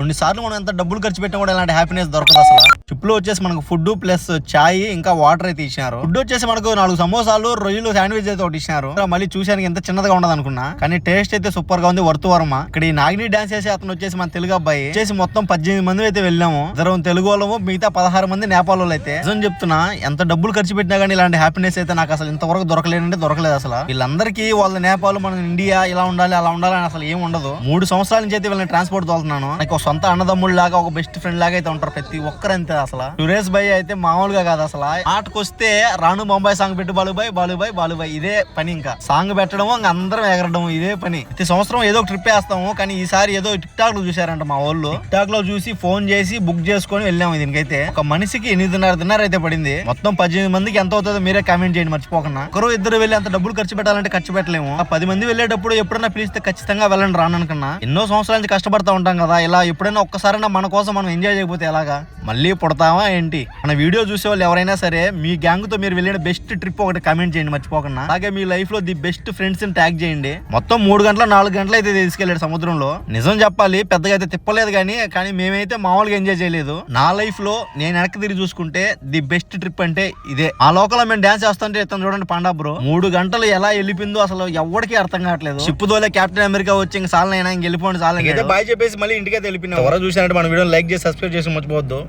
కొన్నిసార్లు మనం ఎంత డబ్బులు ఖర్చు పెట్టినా కూడా ఇలాంటి హ్యాపీనెస్ దొరకదు అసలు. ట్రిప్ లో వచ్చేసి మనకు ఫుడ్ ప్లస్ చాయ్ ఇంకా వాటర్ అయితే ఇచ్చినారు. ఫుడ్ వచ్చేసి మనకు 4 సమోసాలు, రొయ్యలు, శాండ్విచ్ అయితే ఒకటి ఇచ్చినారు. మళ్ళీ చూసానికి ఎంత చిన్నదిగా ఉండదు అనుకున్నా, కానీ టేస్ట్ అయితే సూపర్ గా ఉంది. వర్త్ వర్మ. ఇక్కడ ఈ నాగిని డాన్స్ చేసి అతను వచ్చేసి మన తెలుగు అబ్బాయి వచ్చేసి మొత్తం 18 మంది అయితే వెళ్ళాము. ఇద్దరు తెలుగు వాళ్ళము, మిగతా 16 మంది నేపాల్ వాళ్ళు. అయితే నిజం చెప్తున్నా, ఎంత డబ్బులు ఖర్చు పెట్టినా కానీ ఇలాంటి హ్యాపీనెస్ అయితే నాకు అసలు ఇంతవరకు దొరకలేదు అసలు. వీళ్ళందరికీ వాళ్ళ నేపాల్, మన ఇండియా ఇలా ఉండాలి అలా ఉండాలి అని అసలు ఏం ఉండదు. 3 సంవత్సరాల నుంచి అయితే వీళ్ళని ట్రాన్స్పోర్ట్ తోలుతున్నాను. నాకు ఒక సొంత అన్నదమ్ముడు లాగా, ఒక బెస్ట్ ఫ్రెండ్ లాగా అయితే ఉంటారు ప్రతి ఒక్కరంతే. అసలు సురేష్ భాయ్ అయితే మామూలుగా కాదు అసలు. ఆటకొస్తే రాను బొంబాయి సాంగ్ పెట్టు బాలుబాయ్ ఇదే పని. ఇంకా సాంగ్ పెట్టడము, ఇంకా అందరం ఎగరడం ఇదే పని. ప్రతి సంవత్సరం ఏదో ఒక ట్రిప్ వేస్తాము, కానీ ఈసారి ఏదో టిక్ టాక్ లో చూసారంట మా వాళ్ళు. టిక్ టాక్ లో చూసి ఫోన్ చేసి బుక్ చేసుకొని వెళ్ళాము. దీనికైతే ఒక మనిషికి 8.5 అయితే పడింది. మొత్తం 18 మందికి ఎంత అవుతుందో మీరే కామెంట్ చేయండి మర్చిపోకుండా. ఒకరు ఇద్దరు వెళ్ళి అంత డబ్బులు ఖర్చు పెట్టాలంటే ఖర్చు పెట్టలేము. 10 మంది వెళ్ళేటప్పుడు ఎప్పుడైనా పిలిస్తే ఖచ్చితంగా వెళ్ళండి రాననుకున్నా. ఎన్నో సంవత్సరాల నుంచి కష్టపడతా ఉంటాం కదా, ఇలా ఎప్పుడైనా ఒక్కసారైనా మన కోసం మనం ఎంజాయ్ చేయకపోతే ఎలాగా? మళ్ళీ పుడతామా ఏంటి? మన వీడియో చూసే వాళ్ళు ఎవరైనా సరే మీ గ్యాంగ్ తో మీరు వెళ్ళిన బెస్ట్ ట్రిప్ ఒకటి కామెంట్ చేయండి మర్చిపోకుండా. అలాగే మీ లైఫ్ లో ది బెస్ట్ ఫ్రెండ్స్ ని ట్యాగ్ చేయండి. మొత్తం 3 గంటల 4 గంటలు అయితే తీసుకెళ్లాడు సముద్రంలో. నిజం చెప్పాలి, పెద్దగా అయితే తిప్పలేదు, కానీ మేమైతే మామూలుగా ఎంజాయ్ చేయలేదు. నా లైఫ్ లో నేను వెనక్కి తిరిగి చూసుకుంటే ది బెస్ట్ ట్రిప్ అంటే ఇదే. ఆ లోకల్ మేము డాన్స్ చేస్తుంటే ఇతను చూడండి పాండా బ్రో 3 గంటలు ఎలా వెళ్ళిపోయిందో అసలు ఎవరికి అర్థం కావట్లేదు. షిప్ దోలే కెప్టెన్ అమెరికా వచ్చి ఇంక సాలనైనా ఇంక వెళ్ళిపోండి చాలని బాయ్ చెప్పేసి మళ్ళీ ఇంటికైతే వెళ్ళిపోయినా. ఎవరో చూసినట్టు మన వీడియో లైక్ చేసి సబ్స్క్రైబ్ చేసి మర్చిపోవద్దు.